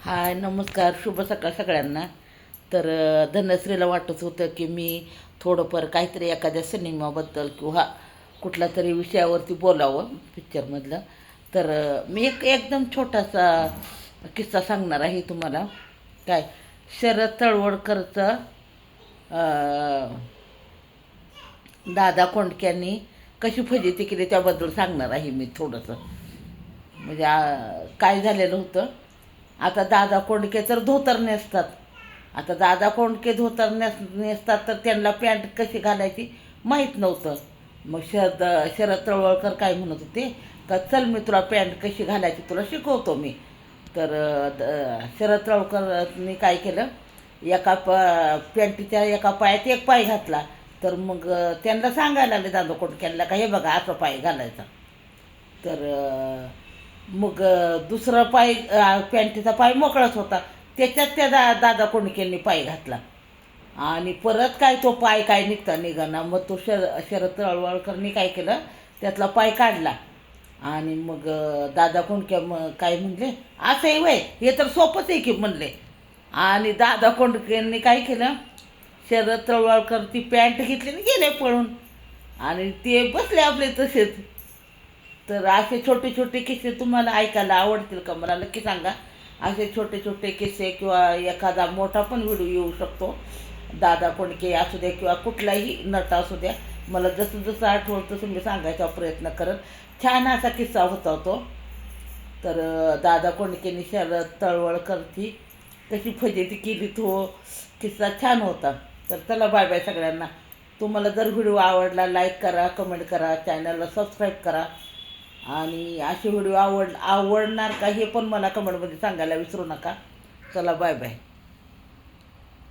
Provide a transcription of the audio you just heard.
हाय नमस्कार शुभ सकाळ सगळ्यांना. तर धनश्रीला वाटत होतं की मी थोडंफार काहीतरी एखाद्या सिनेमाबद्दल किंवा कुठल्या तरी विषयावरती बोलावं पिक्चरमधलं. तर मी एकदम छोटासा किस्सा सांगणार आहे तुम्हाला. काय, शरद तळवळकरचं दादा कोंडक्यांनी कशी फजिती केली त्याबद्दल सांगणार आहे मी थोडंसं. म्हणजे काय झालेलं होतं. आता दादा कोंडके तर धोतर नेसतात. आता दादा कोंडके धोतर नेसतात तर त्यांना पॅन्ट कशी घालायची माहीत नव्हतं. मग शरद तळवळकर काय म्हणत होते का, चल मी तुला पॅन्ट कशी घालायची तुला शिकवतो मी. तर शरद तळवळकरनी काय केलं, एका पॅन्टीच्या एका पायात एक पाय घातला. तर मग त्यांना सांगायला लागले दादा कोंडक्यांना का हे बघा असं पाय घालायचा. तर मग दुसरा पाय पॅन्टीचा पाय मोकळाच होता. त्याच्यात त्या दादा कोंडकेंनी पाय घातला आणि परत काय तो पाय काय निघाना. मग तो शरद तळवळकरनी काय केलं, त्यातला पाय काढला. आणि मग दादा कोंडके काय म्हणले, असंही वय हे तर सोपंच आहे की म्हणले. आणि दादा कोंडकेंनी काय केलं, शरद तळवळकर ती पॅन्ट घेतली आणि गेले पळून. आणि ते बसले आपले तसेच. तर असे छोटे छोटे किस्से तुम्हाला ऐकायला आवडतील का मला नक्की सांगा. असे छोटे छोटे किस्से किंवा एखादा मोठा पण व्हिडिओ येऊ शकतो, दादा कोंडके असू द्या किंवा कुठलाही नट असू द्या. मला जसं जसं आठवलं तसं मी सांगायचा प्रयत्न करत. छान असा किस्सा होता तो. तर दादा कोंडकेंनी शरद तळवळकरची कशी फजिती केली तो किस्सा छान होता. तर चला बाय बाय सगळ्यांना. तुम्हाला जर व्हिडिओ आवडला लाईक करा, कमेंट करा, चॅनलला सबस्क्राईब करा. आणि असे व्हिडिओ आवडणार का हे पण मला कमेंटमध्ये सांगायला विसरू नका. चला बाय बाय.